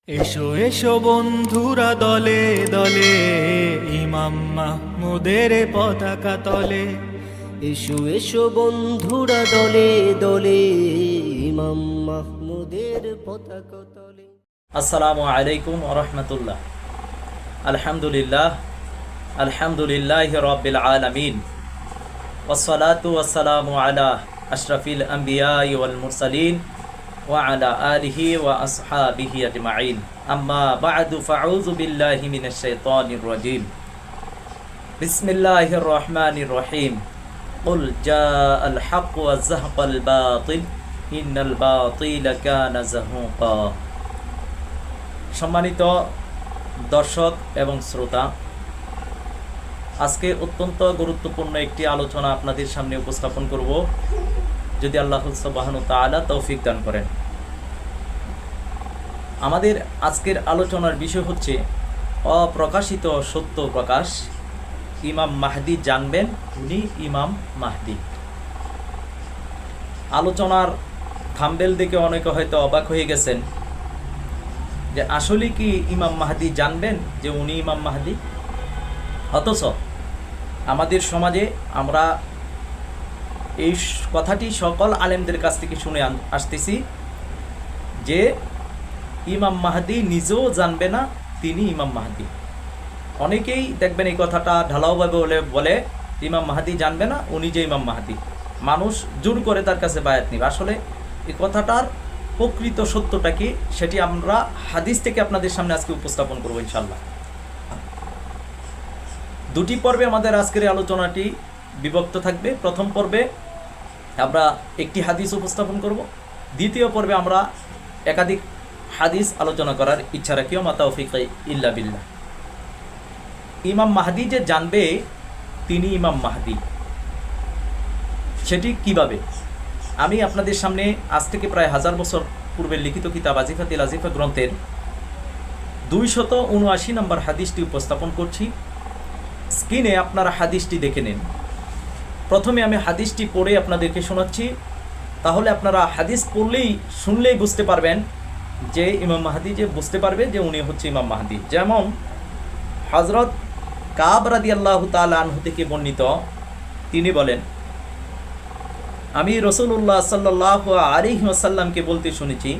এসো এসো বন্ধুরা দলে দলে, ইমাম মাহমুদের পতাকা তলে। এসো এসো বন্ধুরা দলে দলে, ইমাম মাহমুদের পতাকা তলে। আসসালামু আলাইকুম ওয়া রাহমাতুল্লাহ। আলহামদুলিল্লাহ আলহামদুলিল্লাহি রাব্বিল আলামিন, ওয়াসসালাতু ওয়াসসালামু আলা আশরাফিল আমবিয়া ওয়াল মুরসালিন ওয়া আলা আলিহি ওয়া আসহাবিহি আজমাইন। আম্মা বা'দু ফাউযু বিল্লাহি মিনাশ শাইতানির রাজীম। বিসমিল্লাহির রহমানির রহিম। কুল জাআল হক ওয়া যাহাকাল বাতিল ইন্নাল বাতিলা কানা যাহুকা। সম্মানিত দর্শক এবং শ্রোতা, আজকে অত্যন্ত গুরুত্বপূর্ণ একটি আলোচনা আপনাদের সামনে উপস্থাপন করব, যদি আল্লাহ সুবহানাহু ওয়া তাআলা তৌফিক দান করেন। আমাদের আজকের আলোচনার বিষয় হচ্ছে অপ্রকাশিত সত্য প্রকাশ। ইমাম মাহদি জানবেন, উনি ইমাম মাহদি। আলোচনার থাম্বনেল দেখে অনেকে হয়তো অবাক হয়ে গেছেন যে আসলে কি ইমাম মাহদি জানবেন যে উনি ইমাম মাহদি? অথচ আমাদের সমাজে আমরা এই কথাটি সকল আলেমদের কাছ থেকে শুনে আসতেছি যে ইমাম মাহদি নিজেও জানবে না তিনি ইমাম মাহদি। অনেকেই দেখবেন এই কথাটা ঢালাওভাবে বলে ইমাম মাহদি জানবে না, উনি যে ইমাম মাহদি। মানুষ জোর করে তার কাছে বায়াত নিবে। আসলে এই কথাটার প্রকৃত সত্যটা কি, সেটি আমরা হাদিস থেকে আপনাদের সামনে আজকে উপস্থাপন করব ইনশাআল্লাহ। দুটি পর্বে আমাদের আজকের আলোচনাটি বিভক্ত থাকবে। প্রথম পর্বে আমরা একটি হাদিস উপস্থাপন করব, দ্বিতীয় পর্বে আমরা একাধিক হাদিস আলোচনা করার ইচ্ছা রাখি। ওয়া মা তাওফীক ইল্লা বিল্লাহ। ইমাম মাহদি যে জানবে তিনি ইমাম মাহদি, সেটি কিভাবে? আমি আপনাদের সামনে আজ থেকে প্রায় 1000 বছর পূর্বের লিখিত কিতাব আজিফাতুল আজিফা গ্রন্থের 279 নম্বর হাদিসটি উপস্থাপন করছি। স্ক্রিনে আপনারা হাদিসটি দেখে নিন। প্রথমে আমি হাদিসটি পড়ে আপনাদেরকে শোনাচ্ছি, তাহলে আপনারা হাদিস পড়লেই শুনলেই বুঝতে পারবেন যে ইমাম মাহদি, যে বুঝতে পারবে যে উনি হচ্ছে ইমাম মাহদি। যেমন হযরত কাব রাদিয়াল্লাহু তাআলা আনহু থেকে বর্ণিত, তিনি বলেন, আমি রাসূলুল্লাহ সাল্লাল্লাহু আলাইহি ওয়াসাল্লামকে বলতে শুনেছি,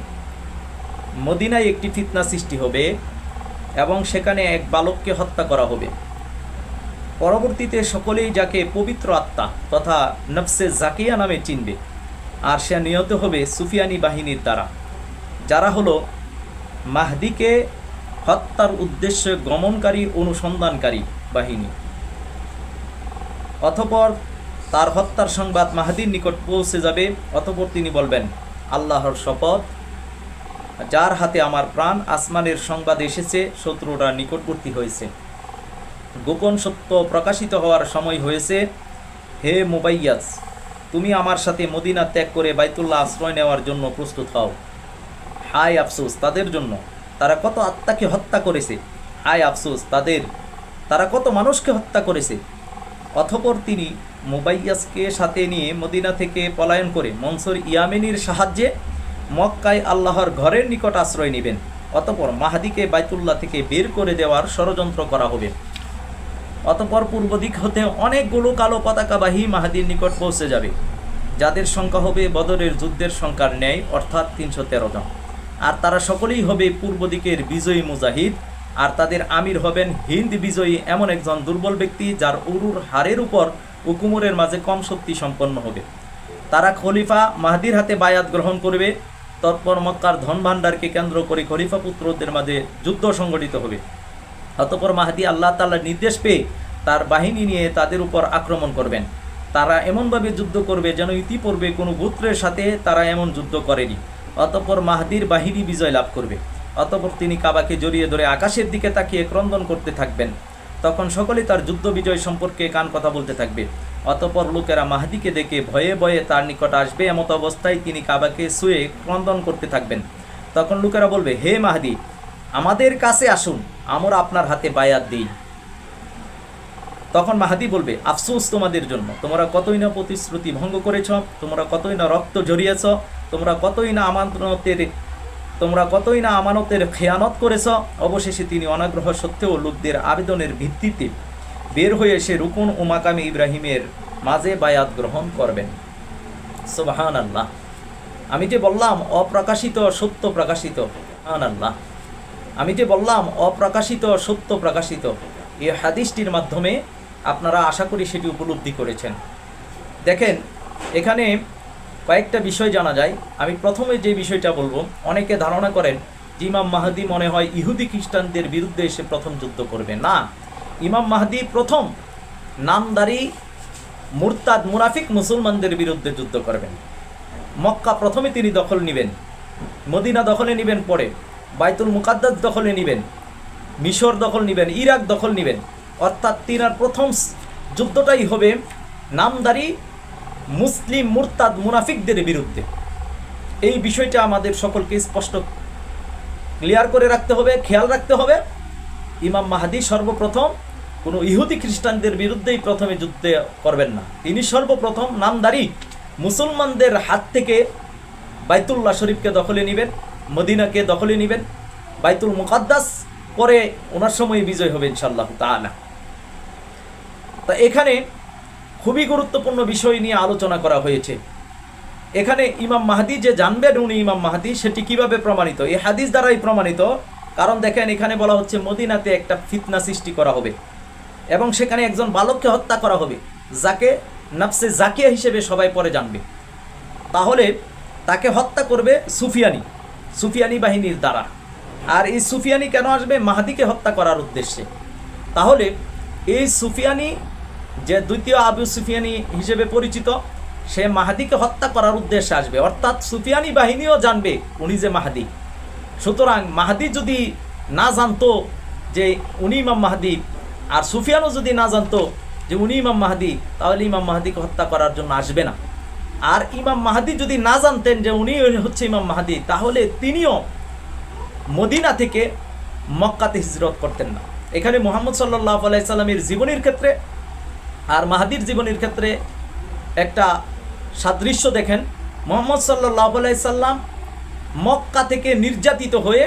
মদিনায় একটি ফিতনা সৃষ্টি হবে এবং সেখানে এক বালককে হত্যা করা হবে। পরবর্তীতে সকলেই যাকে পবিত্র আত্মা তথা নফসে জাকিয়া নামে চিনবে, আর সে নিহত হবে সুফিয়ানি বাহিনীর দ্বারা, যারা হলো মাহদিকে হত্যার উদ্দেশ্যে গমনকারী অনুসন্ধানকারী বাহিনী। অতঃপর তার হত্যার সংবাদ মাহদির নিকট পৌঁছে যাবে। অতঃপর তিনি বলবেন, আল্লাহর শপথ, যার হাতে আমার প্রাণ, আসমানের সংবাদ এসেছে, শত্রুরা নিকটবর্তী হয়েছে, গোপন সত্য প্রকাশিত হওয়ার সময় হয়েছে। হে মুবাইয়াজ, তুমি আমার সাথে মদিনা ত্যাগ করে বাইতুল্লাহ আশ্রয় নেওয়ার জন্য প্রস্তুত হও। হায় আফসোস তাদের জন্য, তারা কত আত্মাকে হত্যা করেছে। হায় আফসোস তারা কত মানুষকে হত্যা করেছে। অতঃপর তিনি মুবাইয়াজকে সাথে নিয়ে মদিনা থেকে পলায়ন করে মনসুর ইয়ামেনির সাহায্যে মক্কায় আল্লাহর ঘরের নিকট আশ্রয় নেবেন। অতঃপর মাহদিকে বাইতুল্লাহ থেকে বের করে দেওয়ার ষড়যন্ত্র করা হবে। অতঃপর পূর্ব দিক হতে অনেকগুলো কালো পতাকাবাহী মাহদির নিকট পৌঁছে যাবে, যাদের সংখ্যা হবে বদরের যুদ্ধের সংখ্যার ন্যায়, অর্থাৎ 313 জন। আর তারা সকলেই হবে পূর্ব দিকের বিজয়ী মুজাহিদ, আর তাদের আমির হবেন হিন্দ বিজয়ী এমন একজন দুর্বল ব্যক্তি, যার উরুর হাড়ের উপর ও কুমরের মাঝে কম শক্তি সম্পন্ন হবে। তারা খলিফা মাহদির হাতে বায়াত গ্রহণ করবে। তৎপর মক্কার ধন ভাণ্ডারকে কেন্দ্র করে খলিফা পুত্রদের মাঝে যুদ্ধ সংগঠিত হবে। অতঃপর মাহদি আল্লাহ তাআলার নির্দেশ পেয়ে তার বাহিনী নিয়ে তাদের উপর আক্রমণ করবেন। তারা এমনভাবে যুদ্ধ করবে যেন ইতিপূর্বে কোনো গোত্রের সাথে তারা এমন যুদ্ধ করেনি। অতঃপর মাহদির বাহিনী বিজয় লাভ করবে। অতঃপর তিনি কাবাকে জড়িয়ে ধরে আকাশের দিকে তাকিয়ে ক্রন্দন করতে থাকবেন। তখন সকলে তার যুদ্ধ বিজয় সম্পর্কে কান কথা বলতে থাকবে। অতঃপর লোকেরা মাহদিকে দেখে ভয়ে ভয়ে তার নিকট আসবে। এমত অবস্থায় তিনি কাবাকে ছুঁয়ে ক্রন্দন করতে থাকবেন। তখন লোকেরা বলবে, হে মাহদি, আমাদের কাছে আসুন, আমরা আপনার হাতে বায়াত দিই। তখন মাহদি বলবে, আফসোস তোমাদের জন্য, তোমরা কতই না প্রতিশ্রুতি ভঙ্গ করেছ, তোমরা কতই না রক্ত ঝরিয়েছ, তোমরা কতই না আমানতের তোমরা কতই না আমানতের খেয়ানত করেছ। অবশেষে তিনি অনাগ্রহ সত্ত্বেও লোকদের আবেদনের ভিত্তিতে বের হয়ে এসে রুকুন ও মাকামে ইব্রাহিমের মাঝে বায়াত গ্রহণ করবেন। সুবহানাল্লাহ। আমি যে বললাম অপ্রকাশিত সত্য প্রকাশিত, সুবহানাল্লাহ। আমি যে বললাম অপ্রকাশিত সত্য প্রকাশিত, এই হাদিসটির মাধ্যমে আপনারা আশা করি সেটি উপলব্ধি করেছেন। দেখেন, এখানে কয়েকটা বিষয় জানা যায়। আমি প্রথমে যে বিষয়টা বলবো, অনেকে ধারণা করেন যে ইমাম মাহদী মনে হয় ইহুদি খ্রিস্টানদের বিরুদ্ধে এসে প্রথম যুদ্ধ করবে। না, ইমাম মাহদী প্রথম নামদারি মুরতাদ মুনাফিক মুসলমানদের বিরুদ্ধে যুদ্ধ করবেন। মক্কা প্রথমে তিনি দখল নেবেন, মদিনা দখলে নেবেন, পরে বাইতুল মুকাদ্দাস দখলে নেবেন, মিশর দখল নেবেন, ইরাক দখল নেবেন। অর্থাৎ তিনার প্রথম যুদ্ধটাই হবে নামদারি মুসলিম মুরতাদ মুনাফিকদের বিরুদ্ধে। এই বিষয়টা আমাদের সকলকে স্পষ্ট ক্লিয়ার করে রাখতে হবে, খেয়াল রাখতে হবে। ইমাম মাহদী সর্বপ্রথম কোনো ইহুদি খ্রিস্টানদের বিরুদ্ধেই প্রথমে যুদ্ধ করবেন না। তিনি সর্বপ্রথম নামদারি মুসলমানদের হাত থেকে বাইতুল্লাহ শরীফকে দখলে নেবেন, মদিনাকে দখলে নেবেন, বাইতুল মুকাদ্দাস, পরে ওনার সময় বিজয় হবে ইনশাআল্লাহ তাআলা। তা এখানে খুবই গুরুত্বপূর্ণ বিষয় নিয়ে আলোচনা করা হয়েছে। এখানে ইমাম মাহদী যে জানবেন উনি ইমাম মাহদী, সেটি কিভাবে প্রমাণিত? এই হাদিস দ্বারাই প্রমাণিত। কারণ দেখেন, এখানে বলা হচ্ছে মদিনাতে একটা ফিতনা সৃষ্টি করা হবে এবং সেখানে একজন বালককে হত্যা করা হবে, যাকে নাফসে জাকিয়া হিসেবে সবাই পরে জানবে। তাহলে তাকে হত্যা করবে সুফিয়ানি বাহিনীর দ্বারা। আর এই সুফিয়ানি কেন আসবে? মাহদীকে হত্যা করার উদ্দেশ্যে। তাহলে এই সুফিয়ানি, যে দ্বিতীয় আবু সুফিয়ানি হিসেবে পরিচিত, সে মাহদীকে হত্যা করার উদ্দেশ্যে আসবে। অর্থাৎ সুফিয়ানি বাহিনীও জানবে উনি যে মাহদী। সুতরাং মাহদী যদি না জানতো যে উনি ইমাম মাহদী, আর সুফিয়ানও যদি না জানতো যে উনি ইমাম মাহদী, তাহলে ইমাম মাহদীকে হত্যা করার জন্য আসবে না। আর ইমাম মাহদী যদি না জানতেন যে উনি হচ্ছে ইমাম মাহদী, তাহলে তিনিও মদিনা থেকে মক্কাতে হিজরত করতেন না। এখানে মুহাম্মদ সাল্লাল্লাহু আলাইহি সাল্লামের জীবনীর ক্ষেত্রে আর মাহদীর জীবনীর ক্ষেত্রে একটা সাদৃশ্য দেখেন। মুহাম্মদ সাল্লাল্লাহু আলাইহি সাল্লাম মক্কা থেকে নির্যাতিত হয়ে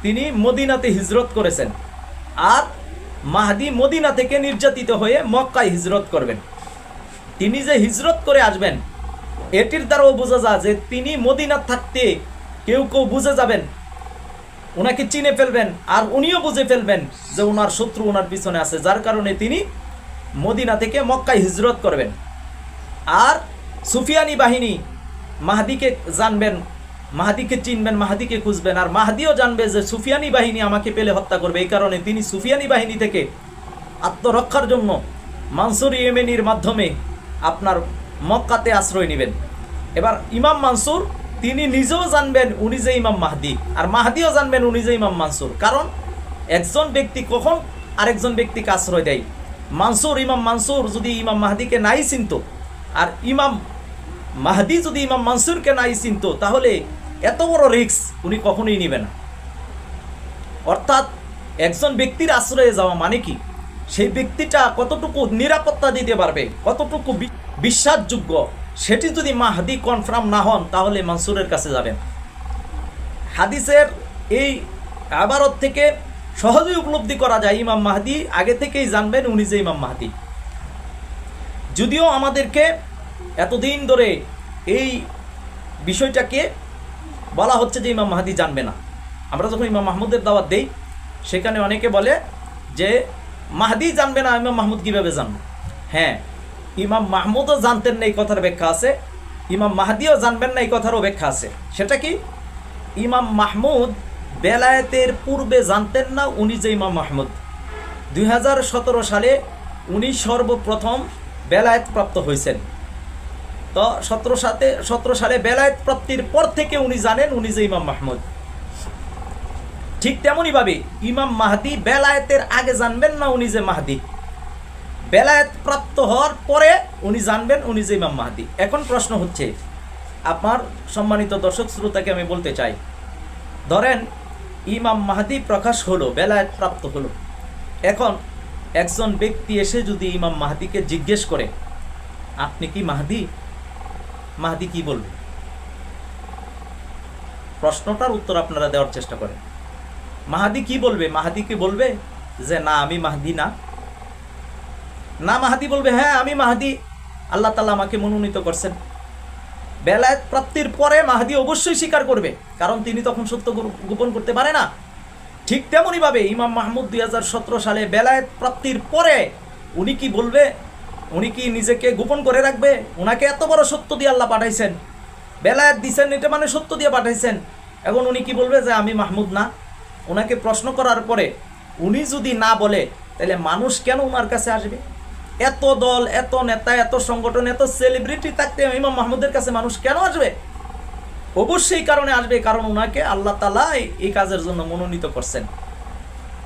তিনি মদিনাতে হিজরত করেছেন, আর মাহদী মদিনা থেকে নির্যাতিত হয়ে মক্কায় হিজরত করবেন। তিনি যে হিজরত করে আসবেন, এটির দ্বারাও বোঝা যায় যে তিনি মদিনা থাকতে কেউ কেউ বুঝে যাবেন, ওনাকে চিনে ফেলবেন, আর উনিও বুঝে ফেলবেন যে ওনার শত্রু ওনার পিছনে আছে, যার কারণে তিনি মদিনা থেকে মক্কায় হিজরত করবেন। আর সুফিয়ানি বাহিনী মাহদীকে জানবেন, মাহদীকে চিনবেন, মাহদীকে খুঁজবেন, আর মাহদীও জানবে যে সুফিয়ানি বাহিনী আমাকে পেলে হত্যা করবে। এই কারণে তিনি সুফিয়ানি বাহিনী থেকে আত্মরক্ষার জন্য মানসুর ইয়েমেনির মাধ্যমে আপনার মক্কাতে আশ্রয় নেবেন। এবার ইমাম মানসুর তিনি নিজেও জানবেন উনি যে ইমাম মাহদী, আর মাহদীও জানবেন উনি যে ইমাম মানসুর। কারণ একজন ব্যক্তি কখন আরেকজন ব্যক্তিকে আশ্রয় দেয়। ইমাম মানসুর যদি ইমাম মাহদীকে নাই চিনত, আর ইমাম মাহদী যদি ইমাম মানসুরকে নাই চিনত, তাহলে এত বড় রিস্ক উনি কখনোই নেবেন না। অর্থাৎ একজন ব্যক্তির আশ্রয়ে যাওয়া মানে কি, সেই ব্যক্তিটা কতটুকু নিরাপত্তা দিতে পারবে, কতটুকু বিশ্বাসযোগ্য, সেটি যদি মাহদী কনফার্ম না হন, তাহলে মানসুরের কাছে যাবেন। হাদিসের এই আবারত থেকে সহজেই উপলব্ধি করা যায় ইমাম মাহদী আগে থেকেই জানবেন উনি যে ইমাম মাহদী। যদিও আমাদেরকে এতদিন ধরে এই বিষয়টাকে বলা হচ্ছে যে ইমাম মাহদী জানবে না। আমরা যখন ইমাম মাহমুদের দাওয়াত দেই, সেখানে অনেকে বলে যে মাহদী জানবে না, ইমাম মাহমুদ কীভাবে জানবে? হ্যাঁ, ইমাম মাহমুদও জানতেন না, এই কথার ব্যাখ্যা আছে। ইমাম মাহদীও জানবেন না, এই কথারও ব্যাখ্যা আছে। সেটা কি? ইমাম মাহমুদ বেলায়েতের পূর্বে জানতেন না উনি যে ইমাম মাহমুদ। 2017 সালে উনি সর্বপ্রথম বেলায়েত প্রাপ্ত হয়েছেন। তো 17 সালে বেলায়েত প্রাপ্তির পর থেকে উনি জানেন উনি যে ইমাম মাহমুদ। ঠিক তেমনইভাবে ইমাম মাহদী বেলায়েতের আগে জানবেন না উনি যে মাহদী, বেলায়েত প্রাপ্ত হওয়ার পরে উনি জানবেন উনি যে ইমাম মাহদী। এখন প্রশ্ন হচ্ছে, আপনার সম্মানিত দর্শক শ্রোতাকে আমি বলতে চাই, ধরেন ইমাম মাহদী প্রকাশ হলো, বেলায়েত প্রাপ্ত হলো। এখন একজন ব্যক্তি এসে যদি ইমাম মাহদীকে জিজ্ঞেস করে আপনি কি মাহদী, মাহদী কি বলবে? প্রশ্নটার উত্তর আপনারা দেওয়ার চেষ্টা করেন। মাহাদি কি বলবে? মাহাদি কি বলবে যে না আমি মাহদি না? না, মাহাদি বলবে হ্যাঁ আমি মাহদি, আল্লাহ তাআলা আমাকে মনোনীত করছেন। বেলায়েত প্রাপ্তির পরে মাহদি অবশ্যই স্বীকার করবে, কারণ তিনি তখন সত্য গোপন করতে পারে না। ঠিক তেমনইভাবে ইমাম মাহমুদ 2017 সালে বেলায়েত প্রাপ্তির পরে উনি কি বলবে? উনি কি নিজেকে গোপন করে রাখবে? ওনাকে এত বড় সত্য দিয়ে আল্লাহ পাঠাইছেন, বেলায়েত দিছেন, এটা মানে সত্য দিয়ে পাঠাইছেন। এখন উনি কি বলবে যে আমি মাহমুদ না? ওনাকে প্রশ্ন করার পরে উনি যদি না বলে, তাহলে মানুষ কেন ওনার কাছে আসবে? এত দল, এত নেতা, এত সংগঠন, এত সেলিব্রিটি থাকতে ইমাম মাহমুদের কাছে মানুষ কেন আসবে? অবশ্যই কারণে আসবে, কারণ ওনাকে আল্লাহ তাআলা এই কাজের জন্য মনোনীত করছেন,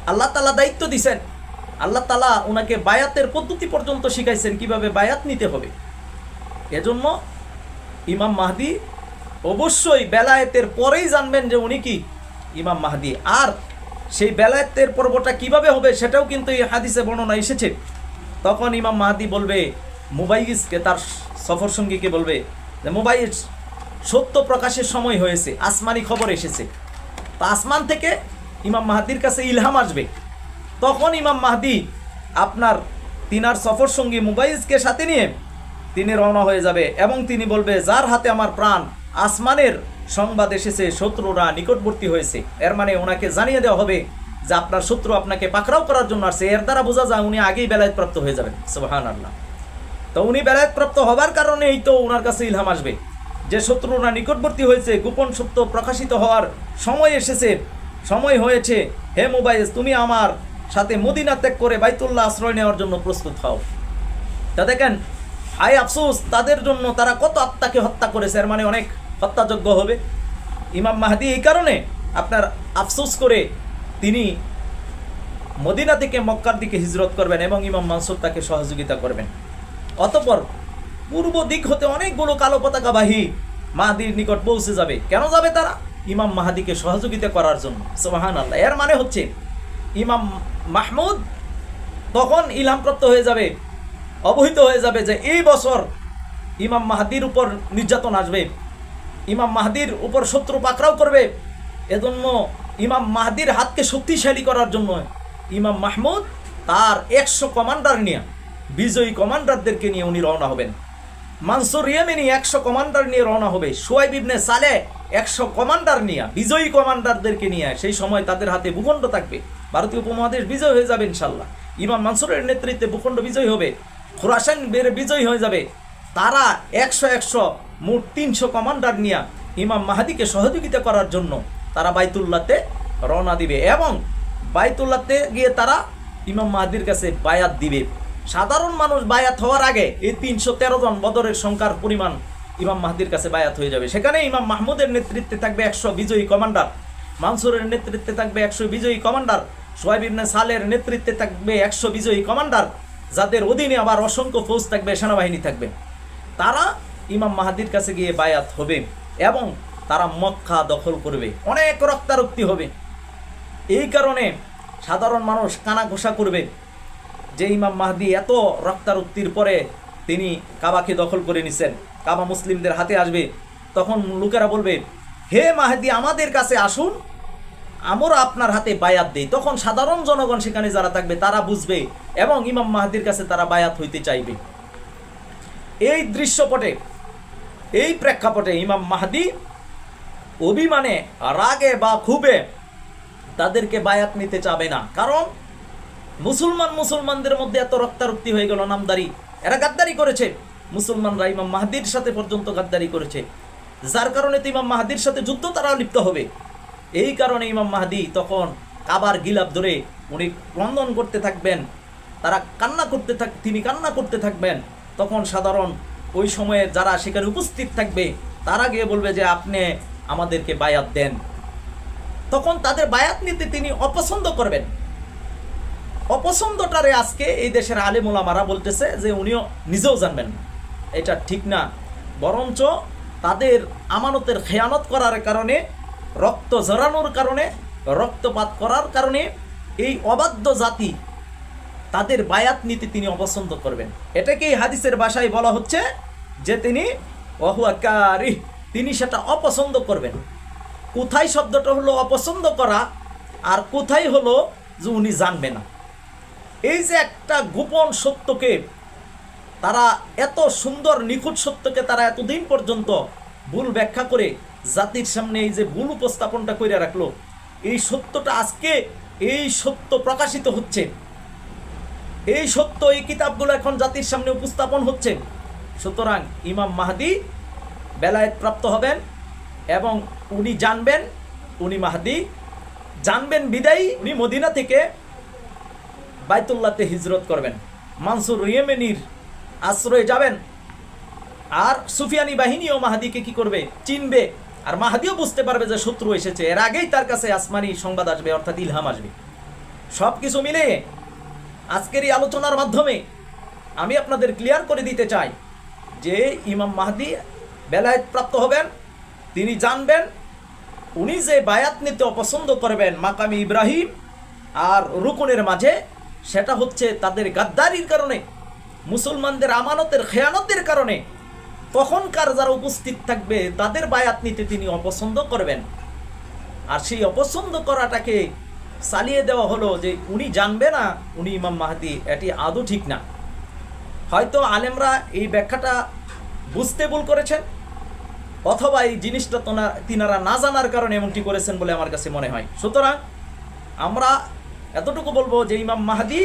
আল্লাহ তাআলা দায়িত্ব দিছেন, আল্লাহ তাআলা ওনাকে বায়াতের পদ্ধতি পর্যন্ত শিখাইছেন কিভাবে বায়াত নিতে হবে। এজন্য ইমাম মাহদি অবশ্যই বেলায়েতের পরেই জানবেন যে উনি কি ইমাম মাহদি। আর সেই বেলায়েতের পর্বটা কিভাবে হবে সেটাও কিন্তু এই হাদিসে বর্ণনা এসেছে। তখন ইমাম মাহদি বলবে মুবাইয়িজকে, তার সফর সঙ্গীকে বলবে যে মুবাইয়িজ, সত্য প্রকাশের সময় হয়েছে, আসমানি খবর এসেছে। তো আসমান থেকে ইমাম মাহদির কাছে ইলহাম আসবে। তখন ইমাম মাহদি আপনার তিনার সফর সঙ্গী মুবাইয়িজকে সাথে নিয়ে তিনি রওনা হয়ে যাবে এবং তিনি বলবে যার হাতে আমার প্রাণ, আসমানের সংবাদ এসেছে, শত্রুরা নিকটবর্তী হয়েছে। এর মানে ওনাকে জানিয়ে দেওয়া হবে যে আপনার শত্রু আপনাকে পাকড়াও করার জন্য আসছে। এর দ্বারা বোঝা যায় উনি আগেই বেলায়েত প্রাপ্ত হয়ে যাবেন। সুবহানাল্লাহ। তো উনি বেলায়েত প্রাপ্ত হবার কারণে এই তো ওনার কাছে ইলহাম আসবে যে শত্রুরা নিকটবর্তী হয়েছে, গোপন সত্য প্রকাশিত হওয়ার সময় এসেছে, সময় হয়েছে। হে মুবাইয়িজ, তুমি আমার সাথে মদিনা ত্যাগ করে বাইতুল্লাহ আশ্রয় নেওয়ার জন্য প্রস্তুত হও। তা দেখেন, হায় আফসোস তাদের জন্য, তারা কত আত্মাকে হত্যা করেছে। এর মানে অনেক হত্যাযজ্ঞ হবে। ইমাম মাহদি এই কারণে আপনার আফসোস করে তিনি মদিনা থেকে মক্কার দিকে হিজরত করবেন এবং ইমাম মানসুর তাকে সহযোগিতা করবেন। অতঃপর পূর্ব দিক হতে অনেকগুলো কালো পতাকাবাহী মাহদির নিকট পৌঁছে যাবে। কেন যাবে তারা? ইমাম মাহদিকে সহযোগিতা করার জন্য। সুবহানাল্লাহ। এর মানে হচ্ছে ইমাম মাহমুদ তখন ইলহামপ্রাপ্ত হয়ে যাবে, অবহিত হয়ে যাবে যে এই বছর ইমাম মাহদির উপর নির্যাতন আসবে, ইমাম মাহদির উপর শত্রু পাকড়াও করবে। এজন্য ইমাম মাহদির হাতকে শক্তিশালী করার জন্য ইমাম মাহমুদ তার 100 কমান্ডার নিয়ে, বিজয়ী কমান্ডারদেরকে নিয়ে উনি রওনা হবেন। মানসুর ইয়েমেনি 100 কমান্ডার নিয়ে রওনা হবে। শুয়াইব ইবনে সালেহ 100 কমান্ডার নিয়ে, বিজয়ী কমান্ডারদেরকে নিয়ে। সেই সময় তাদের হাতে ভূখণ্ড থাকবে, ভারতীয় উপমহাদেশ বিজয় হয়ে যাবে ইনশাল্লাহ। ইমাম মানসুরের নেতৃত্বে ভূখণ্ড বিজয় হবে, খোরাসান বিজয় হয়ে যাবে। তারা 100 মোট 300 কমান্ডার নিয়ে ইমাম মাহদিকে সহযোগিতা করার জন্য তারা বাইতুল্লাহতে রওনা দিবে এবং বাইতুল্লাহতে গিয়ে তারা ইমাম মাহদির কাছে বায়াত দিবে। সাধারণ মানুষ বায়াত হওয়ার আগে এই 313 জন বদরের সংখ্যার পরিমাণ ইমাম মাহদির কাছে বায়াত হয়ে যাবে। সেখানে ইমাম মাহমুদের নেতৃত্বে থাকবে 100 বিজয়ী কমান্ডার, মানসুরের নেতৃত্বে থাকবে 100 বিজয়ী কমান্ডার, শুয়াইব ইবনে সালেহের নেতৃত্বে থাকবে 100 বিজয়ী কমান্ডার, যাদের অধীনে আবার অসংখ্য ফৌজ থাকবে, সেনাবাহিনী থাকবে। তারা ইমাম মাহদির কাছে গিয়ে বায়াত হবে এবং তারা মক্কা দখল করবে। অনেক রক্তারক্তি হবে। এই কারণে সাধারণ মানুষ কানা ঘোষা করবে যে ইমাম মাহদি এত রক্তারক্তির পরে তিনি কাবাকে দখল করে নিছেন, কাবা মুসলিমদের হাতে আসবে। তখন লোকেরা বলবে হে মাহদি আমাদের কাছে আসুন, আমরা আপনার হাতে বায়াত দেই। তখন সাধারণ জনগণ সেখানে যারা থাকবে তারা বুঝবে এবং ইমাম মাহদির কাছে তারা বায়াত হইতে চাইবে। এই দৃশ্যপটে, এই প্রেক্ষাপটে ইমাম মাহদি অভিমানে, রাগে বা ক্ষোভে তাদেরকে বায়াত নিতে চাবে না। কারণ মুসলমানদের মধ্যে এত রক্তারক্তি হয়ে গেল, নামদারি, এরা গাদ্দারি করেছে। মুসলমানরা ইমাম মাহদির সাথে পর্যন্ত গাদ্দারি করেছে, যার কারণে তো ইমাম মাহদির সাথে যুদ্ধ তারা লিপ্ত হবে। এই কারণে ইমাম মাহদি তখন কাবার গিলাফ ধরে উনি ক্রন্দন করতে থাকবেন, তিনি কান্না করতে থাকবেন। তখন সাধারণ ওই সময়ে যারা সেখানে উপস্থিত থাকবে তারা গিয়ে বলবে যে আপনি আমাদেরকে বায়াত দেন। তখন তাদের বায়াত নিতে তিনি অপছন্দ করবেন। অপছন্দটারে আজকে এই দেশের আলেম ওলামারা বলতেছে যে উনিও নিজেও জানবেন না, এটা ঠিক না। বরঞ্চ তাদের আমানতের খেয়ানত করার কারণে, রক্ত ঝরানোর কারণে, রক্তপাত করার কারণে এই অবাধ্য জাতি তাদের বায়াত নিতে তিনি অপছন্দ করবেন। এটাকেই হাদিসের ভাষায় বলা হচ্ছে যে তিনি ওয়াহুয়া কারিহ, তিনি সেটা অপছন্দ করবেন। কোথায় শব্দটা হলো অপছন্দ করা, আর কোথায় হলো যে উনি জানবে না। এই যে একটা গোপন সত্যকে তারা, এত সুন্দর নিখুঁত সত্যকে তারা এতদিন পর্যন্ত ভুল ব্যাখ্যা করে জাতির সামনে এই যে ভুল উপস্থাপনটা করে রাখলো, এই সত্যটা আজকে এই সত্য প্রকাশিত হচ্ছে, এই সত্য এই কিতাবগুলো এখন জাতির সামনে উপস্থাপন হচ্ছে। সুতরাং ইমাম মাহদি বেলায়েত প্রাপ্ত হবেন এবং উনি জানবেন, উনি মাহদি জানবেন বিদায়ী উনি মদিনা থেকে বাইতুল্লাহতে হিজরত করবেন, মানসুর ইয়েমেনির আশ্রয়ে যাবেন। আর সুফিয়ানি বাহিনীও মাহাদিকে কি করবে, চিনবে, আর মাহাদিও বুঝতে পারবে যে শত্রু এসেছে, এর আগেই তার কাছে আসমানি সংবাদ আসবে, অর্থাৎ ইলহাম আসবে। সব কিছু মিলে আজকের এই আলোচনার মাধ্যমে আমি আপনাদের ক্লিয়ার করে দিতে চাই যে ইমাম মাহদি বেলায়েত প্রাপ্ত হবেন, তিনি জানবেন উনি যে বায়াত নিতে অপছন্দ করবেন মাকামি ইব্রাহিম আর রুকুনের মাঝে, সেটা হচ্ছে তাদের গাদ্দারির কারণে, মুসলমানদের আমানতের খেয়ানতের কারণে। তখনকার যারা উপস্থিত থাকবে তাদের বায়াত নিতে তিনি অপছন্দ করবেন। আর সেই অপছন্দ করাটাকে চালিয়ে দেওয়া হলো যে উনি জানবে না উনি ইমাম মাহদি, এটি আদৌ ঠিক না। হয়তো আলেমরা এই ব্যাখ্যাটা বুঝতে ভুল করেছেন, অথবা এই জিনিসটা তিনারা না জানার কারণে এমনটি করেছেন বলে আমার কাছে মনে হয়। সুতরাং আমরা এতটুকু বলবো যে ইমাম মাহদি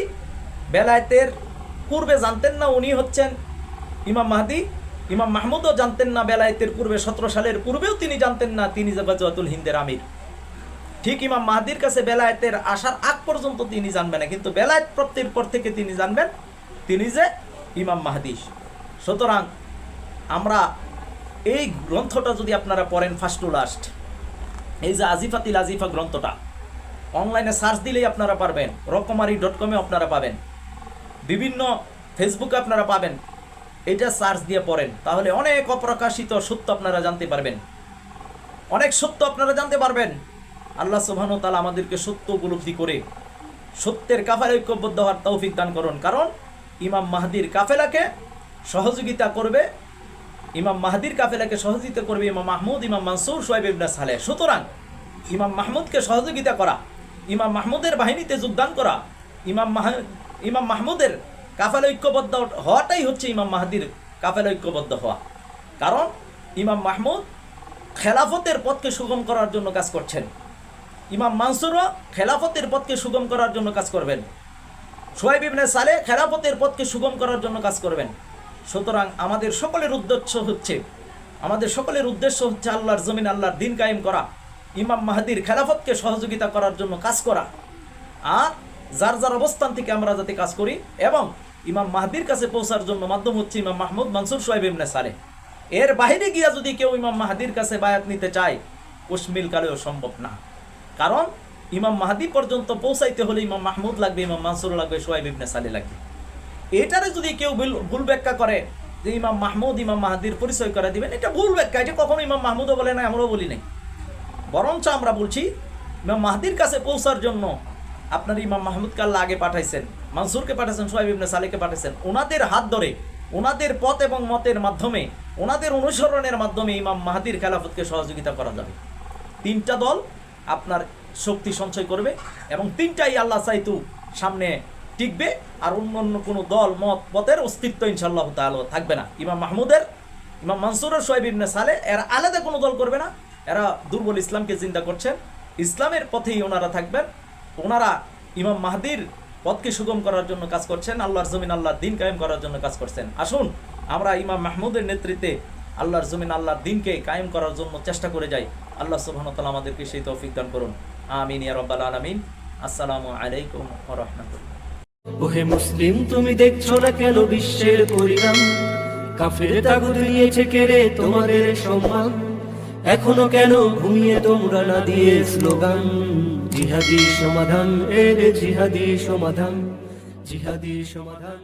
বেলায়েতের পূর্বে জানতেন না উনি হচ্ছেন ইমাম মাহদি। ইমাম মাহমুদও জানতেন না বেলায়েতের পূর্বে, 17 সালের পূর্বেও তিনি জানতেন না তিনি গাজওয়াতুল হিন্দের আমির। ঠিক ইমাম মাহদির কাছে বেলায়েতের আসার আগ পর্যন্ত তিনি জানবেন না, কিন্তু বেলায়েত প্রাপ্তির পর থেকে তিনি জানবেন তিনি যে ইমাম মাহদি। সুতরাং আমরা এই গ্রন্থটা যদি আপনারা পড়েন ফার্স্ট টু লাস্ট, এই যে আজিফাতিল আজিফা গ্রন্থটা অনলাইনে সার্চ দিলেই আপনারা পারবেন, রকমারি.com আপনারা পাবেন, বিভিন্ন ফেসবুকে আপনারা পাবেন। এটা সার্চ দিয়ে পড়েন, তাহলে অনেক অপ্রকাশিত সত্য আপনারা জানতে পারবেন, অনেক সত্য আপনারা জানতে পারবেন। আল্লাহ সুবহানাহু ওয়া তাআলা আমাদেরকে সত্য উপলব্ধি করে সত্যের কাফেলায় ঐক্যবদ্ধ হওয়ার তৌফিক দান করুন। কারণ ইমাম মাহদির কাফেলাকে সহযোগিতা করবে, ইমাম মাহদির কাফেলাকে সহযোগিতা করবে ইমাম মাহমুদ, ইমাম মানসুর, শুআইব ইবনে সালেহ। সুতরাং ইমাম মাহমুদকে সহযোগিতা করা, ইমাম মাহমুদের বাহিনীতে যোগদান করা, ইমাম মাহমুদের কাফেলা ঐক্যবদ্ধ হওয়াটাই হচ্ছে ইমাম মাহদির কাফেলা ঐক্যবদ্ধ হওয়া। কারণ ইমাম মাহমুদ খেলাফতের পথকে সুগম করার জন্য কাজ করছেন, ইমাম মানসুরও খেলাফতের পথকে সুগম করার জন্য কাজ করবেন, শুআইব ইবনে সালেহ খেলাফতের পথকে সুগম করার জন্য কাজ করবেন। সুতরাং আমাদের সকলের উদ্দেশ্য হচ্ছে আল্লাহর জমিন, আল্লাহর দিন কায়েম করা, ইমাম মাহদির খেলাফতকে সহযোগিতা করার জন্য কাজ করা। আর যার যার অবস্থান থেকে আমরা যাতে কাজ করি এবং ইমাম মাহদির কাছে পৌঁছার জন্য মাধ্যম হচ্ছে ইমাম মাহমুদ, মানসুর, শুআইব ইবনে সালেহ। এর বাইরে গিয়া যদি কেউ ইমাম মাহদির কাছে বায়াত নিতে চায়, কুশমিল কালেও সম্ভব না। কারণ ইমাম মাহদি পর্যন্ত পৌঁছাইতে হলে ইমাম মাহমুদ লাগবে, ইমাম মানসুর লাগবে, শুআইব ইবনে সালেহ লাগবে। এটারে যদি কেউ ভুল ব্যাখ্যা করে যে ইমাম মাহমুদ ইমাম মাহদির পরিচয় করে দিবেন, এটা ভুল ব্যাখ্যা। এটা কখনো ইমাম মাহমুদও বলে নাই, আমরাও বলি নাই। বরঞ্চ আমরা বলছি ইমাম মাহদির কাছে পৌঁছার জন্য আপনার ইমাম মাহমুদকে আল্লাহ আগে পাঠাইছেন, মানসুরকে পাঠাইছেন, শুআইব ইবনে সালেহকে পাঠাইছেন। ওনাদের হাত ধরে, ওনাদের পথ এবং মতের মাধ্যমে, ওনাদের অনুসরণের মাধ্যমে ইমাম মাহদির খেলাফতকে সহযোগিতা করা যাবে। 3টা দল আপনার শক্তি সঞ্চয় করবে এবং 3টাই আল্লাহ চাইতু সামনে টিকবে, আর অন্য কোনো দল মত পথের অস্তিত্ব ইনশাআল্লাহ তাআলা থাকবে না। ইমাম মাহমুদের, ইমাম মানসুরের, শুআইব ইবনে সালেহ এরা আলাদা কোনো দল করবে না। এরা দুর্বল ইসলামকে চিন্তা করছেন, ইসলামের পথেই ওনারা থাকবেন। ওনারা ইমাম মাহদির পথকে সুগম করার জন্য কাজ করছেন, আল্লাহর জমিন, আল্লাহর দিন কায়েম করার জন্য কাজ করছেন। আসুন আমরা ইমাম মাহমুদের নেতৃত্বে আল্লাহর জমিন, আল্লাহর দিনকে কায়েম করার জন্য চেষ্টা করে যাই। আল্লাহ সুবহানাহু ওয়া তাআলা আমাদেরকে সেই তৌফিক দান করুন। আমিন ইয়া রাব্বাল আলামিন। আসসালামু আলাইকুম ওয়া রাহমাতুল্লাহ। ওহে মুসলিম, তুমি দেখছো না কেন বিশ্বের পরিণাম? কাফের তাগুত নিয়েছে কেড়ে তোমাদের সম্মান। এখনো কেন ঘুমিয়ে তোমরা না দিয়ে স্লোগান? জিহাদি সমাধান, জিহাদি সমাধান, জিহাদি সমাধান।